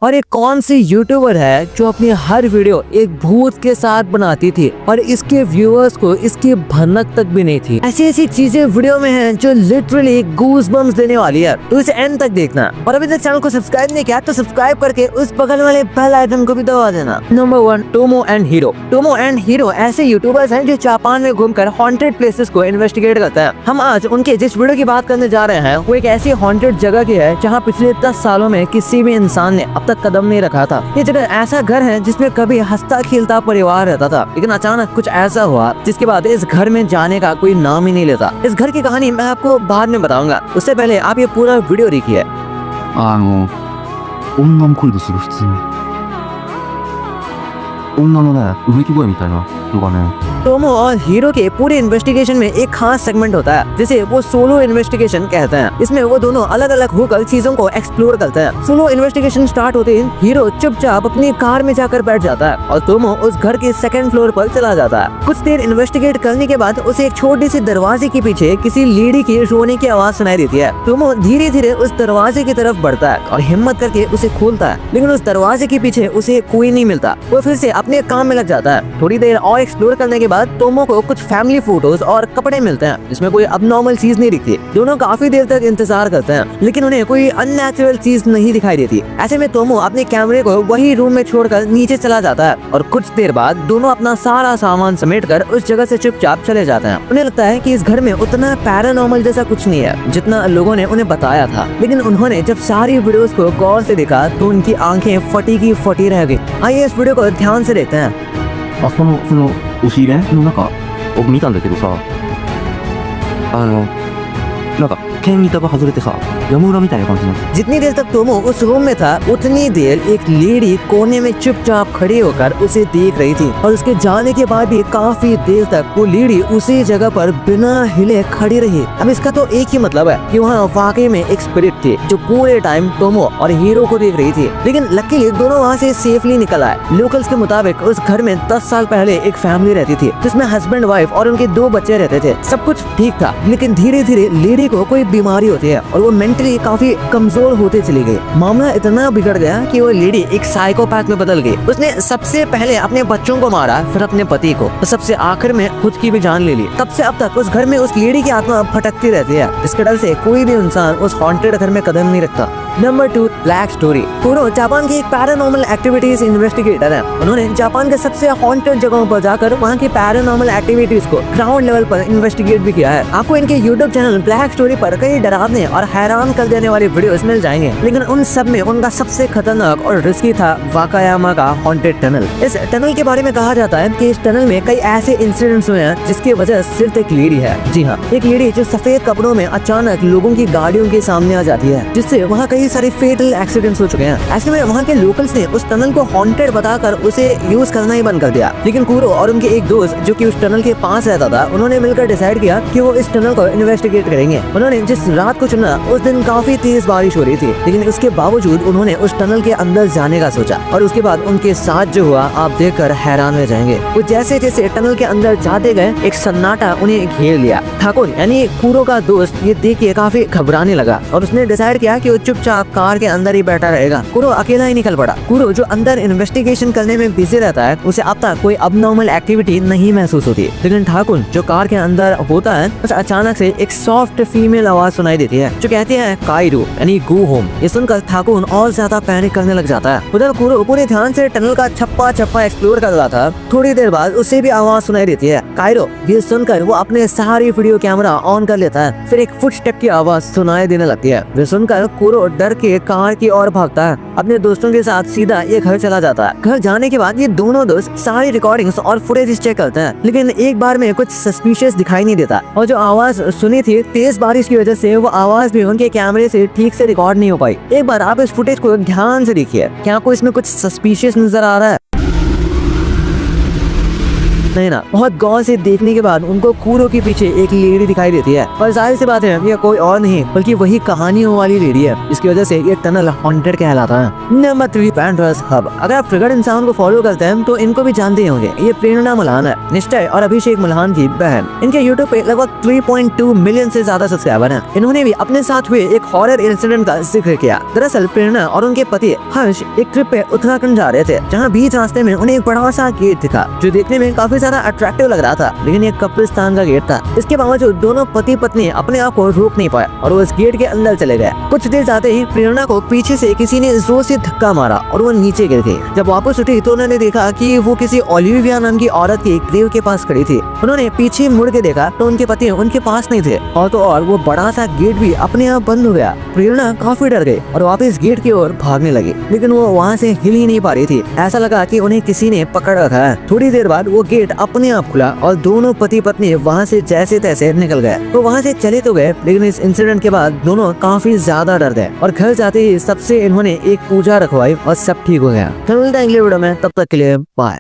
और एक कौन सी यूट्यूबर है जो अपनी हर वीडियो एक भूत के साथ बनाती थी और इसके व्यूअर्स को इसकी भनक तक भी नहीं थी। ऐसी ऐसी चीजें वीडियो में हैं जो लिटरली गूज बम्स देने वाली है, तो इसे एंड तक देखना। और अभी तक चैनल को सब्सक्राइब नहीं किया तो सब्सक्राइब करके उस बगल वाले बेल आइकन को भी दबा देना। Number 1, Tomo and hero. Tomo and hero ऐसे यूट्यूबर्स हैं जो जापान में घूमकर हॉन्टेड प्लेसेस को इन्वेस्टिगेट करते हैं। हम आज उनके जिस वीडियो की बात करने जा रहे हैं वो एक ऐसी हॉन्टेड जगह की है जहाँ पिछले 10 सालों में किसी भी इंसान ने अब तक कदम नहीं रखा था। ये जगह ऐसा घर है जिसमें कभी हंसता खेलता परिवार रहता था, लेकिन अचानक कुछ ऐसा हुआ जिसके बाद इस घर में जाने का कोई नाम ही नहीं लेता। इस घर की कहानी मैं आपको बाद में बताऊंगा, उससे पहले आप ये पूरा वीडियो देखिए। 女の声でする普通に女のねうめき声みたいなのがね टोमो और हीरो के पूरे इन्वेस्टिगेशन में एक खास सेगमेंट होता है जिसे वो सोलो इन्वेस्टिगेशन कहते हैं। इसमें वो दोनों अलग अलग होकर चीजों को एक्सप्लोर करते हैं। सोलो इन्वेस्टिगेशन स्टार्ट होते ही हीरो चुपचाप अपनी कार में जाकर बैठ जाता है और टोमो उस घर के 2nd फ्लोर पर चला जाता है। कुछ देर इन्वेस्टिगेट करने के बाद उसे एक छोटी सी दरवाजे के पीछे किसी लेडी की रोने की आवाज सुनाई देती है। टोमो धीरे धीरे उस दरवाजे की तरफ बढ़ता है और हिम्मत करके उसे खोलता है, लेकिन उस दरवाजे के पीछे उसे कोई नहीं मिलता। वो फिर से अपने काम में लग जाता है। थोड़ी देर और एक्सप्लोर करने के बाद टोमो को कुछ फैमिली फोटोज और कपड़े मिलते हैं जिसमें कोई अबनॉर्मल चीज नहीं दिखती। दोनों काफी देर तक इंतजार करते हैं, लेकिन उन्हें कोई अननेचुरल चीज नहीं दिखाई देती। ऐसे में टोमो अपने कैमरे को वही रूम में छोड़कर नीचे चला जाता है और कुछ देर बाद दोनों अपना सारा सामान समेटकर उस जगह से चुपचाप चले जाते हैं। उन्हें लगता है कि इस घर में उतना पैरानॉर्मल जैसा कुछ नहीं है जितना लोगों ने उन्हें बताया था, लेकिन उन्होंने जब सारी वीडियोस को गौर से देखा तो उनकी आंखें फटी की फटी रह गई। आइए इस वीडियो को ध्यान से देखते हैं। その押し入れの中を見たんだけどさ、なんか剣に束外れてさ、ヤムウラみたいな感じになって。 जितनी देर तक टोमो उस रूम में था उतनी देर एक लेडी कोने में चुपचाप खड़ी होकर उसे देख रही थी और उसके जाने के बाद भी काफी देर तक वो लेडी उसी जगह पर बिना हिले खड़ी रही। अब इसका तो एक ही मतलब है कि वहाँ वाकई में एक स्पिरिट थी जो पूरे टाइम टोमो और हीरो को देख रही थी, लेकिन लकीली दोनों वहाँ से सेफली निकल आए। लोकल्स के मुताबिक उस घर में 10 साल पहले एक फैमिली रहती थी जिसमें हस्बैंड वाइफ और उनके 2 बच्चे रहते थे। सब कुछ ठीक था, लेकिन धीरे धीरे लेडी को कोई बीमारी होती है और वो मेंटली काफी कमजोर होते चली गई। मामला इतना बिगड़ गया कि वो लेडी एक साइकोपैथ में बदल गई। उसने सबसे पहले अपने बच्चों को मारा, फिर अपने पति को, तो सबसे आखिर में खुद की भी जान ले ली। तब से अब तक उस घर में उस लेडी की आत्मा भटकती रहती है। इसके डर से कोई भी इंसान उस हॉन्टेड घर में कदम नहीं रखता। Number 2, black story. पूरो जापान की एक पैरानॉर्मल एक्टिविटीज इन्वेस्टिगेटर है। उन्होंने जापान के सबसे हॉन्टेड जगहों पर जाकर वहाँ की पैरानॉर्मल एक्टिविटीज को ग्राउंड लेवल पर इन्वेस्टिगेट भी किया है। आपको इनके यूट्यूब चैनल ब्लैक स्टोरी पर कई डरावने और हैरान कर देने वाली वीडियोस मिल जाएंगे, लेकिन उन सब में उनका सबसे खतरनाक और रिस्की था वाकायामा का हॉन्टेड टनल। इस टनल के बारे में कहा जाता है कि इस टनल में कई ऐसे इंसिडेंट्स हुए हैं जिसकी वजह सिर्फ एक लेडी है। जी हाँ, एक लेडी जो सफेद कपड़ों में अचानक लोगों की गाड़ियों के सामने आ जाती है, जिससे वहाँ कई सारे फेटल एक्सीडेंट्स हो चुके हैं। ऐसे में वहाँ के लोकल्स ने उस टनल को हॉन्टेड बताकर उसे यूज करना ही बंद कर दिया, लेकिन कुरो और उनके एक दोस्त जो कि उस टनल के पास रहता था, उन्होंने मिलकर डिसाइड किया कि वो इस टनल को इन्वेस्टिगेट करेंगे। उन्होंने जिस रात को चुना उस दिन काफी तेज बारिश हो रही थी, लेकिन उसके बावजूद उन्होंने उस टनल के अंदर जाने का सोचा और उसके बाद उनके साथ जो हुआ आप देखकर हैरान रह जाएंगे। वो जैसे जैसे टनल के अंदर जाते गए एक सन्नाटा उन्हें घेर लिया। ठाकुर यानी कुरो का दोस्त ये देख के काफी घबराने लगा और उसने डिसाइड किया कि वो चुपचाप कार के अंदर ही बैठा रहेगा। कुरो अकेला ही निकल पड़ा। कुरो जो अंदर इन्वेस्टिगेशन करने में बिजी रहता है उसे अब तक कोई अबनॉर्मल एक्टिविटी नहीं महसूस होती, लेकिन ठाकुर जो कार के अंदर होता है उसे अचानक से एक सॉफ्ट फीमेल आवाज सुनाई देती है जो कहती है काइरो यानी गो होम। ये सुनकर ठाकुर और ज्यादा पैनिक करने लग जाता है। उधर कुरो पूरे ध्यान से टनल का छप्पा एक्सप्लोर कर रहा था। थोड़ी देर बाद उसे भी आवाज सुनाई देती है काइरो। ये सुनकर वो अपने सारी वीडियो कैमरा ऑन कर लेता है। फिर एक फुटस्टेप की आवाज सुनाई देने लगती है। ये सुनकर कुरो डर के कार की ओर भागता है। अपने दोस्तों के साथ सीधा ये घर चला जाता है। घर जाने के बाद ये दोनों दोस्त सारी रिकॉर्डिंग्स और फुटेज चेक करते हैं, लेकिन एक बार में कुछ सस्पिशियस दिखाई नहीं देता और जो आवाज सुनी थी तेज बारिश की वजह से वो आवाज भी उनके कैमरे से ठीक से रिकॉर्ड नहीं हो पाई। एक बार आप इस फुटेज को ध्यान से देखिए, क्या आपको इसमें कुछ सस्पिशियस नजर आ रहा है? नहीं ना, बहुत गौर से देखने के बाद उनको कूड़ों के पीछे एक लेडी दिखाई देती है और जाहिर सी बात है ये कोई और नहीं बल्कि वही कहानियों वाली लेडी है। इसकी वजह से ये टनल हॉन्टेड कहलाता है। Number 3 panthers hub. अगर आप ट्रिगर्ड इंसान को फॉलो करते हैं तो इनको भी जानते होंगे। ये प्रेरणा मल्हान है, निश्चय और अभिषेक मल्हान की बहन। इनके यूट्यूब पे लगभग 3.2 मिलियन से ज्यादा सब्सक्राइबर हैं। इन्होंने भी अपने साथ हुए एक हॉरर इंसिडेंट का जिक्र किया। दरअसल प्रेरणा और उनके पति हर्ष एक ट्रिप पे उत्तराखंड जा रहे थे, जहाँ बीच रास्ते में उन्हें एक बड़ा सा गेट दिखा जो देखने में काफी ज्यादा अट्रैक्टिव लग रहा था, लेकिन एक कब्रिस्तान का गेट था। इसके बावजूद दोनों पति पत्नी अपने आप को रोक नहीं पाए और वो इस गेट के अंदर चले गए। कुछ देर जाते ही प्रेरणा को पीछे से किसी ने जोर से धक्का मारा और वो नीचे गिर गई। जब वापस उठी तो उन्होंने देखा कि वो किसी ओलिविया नाम की औरत की ग्रेव के पास खड़ी थी। उन्होंने पीछे मुड़ के देखा तो उनके पति उनके पास नहीं थे और तो और वो बड़ा सा गेट भी अपने आप बंद हो गया। प्रेरणा काफी डर गई और वापस गेट की ओर भागने लगी, लेकिन वो वहाँ से हिल ही नहीं पा रही थी। ऐसा लगा कि उन्हें किसी ने पकड़ रखा है। थोड़ी देर बाद वो गेट अपने आप खुला और दोनों पति पत्नी वहाँ से जैसे तैसे निकल गए। तो वहाँ से चले तो गए, लेकिन इस इंसिडेंट के बाद दोनों काफी ज्यादा डर गए और घर जाते ही सबसे इन्होंने एक पूजा रखवाई और सब ठीक हो गया। तो मिलते हैं अगले वीडियो में, तब तक के लिए बाय।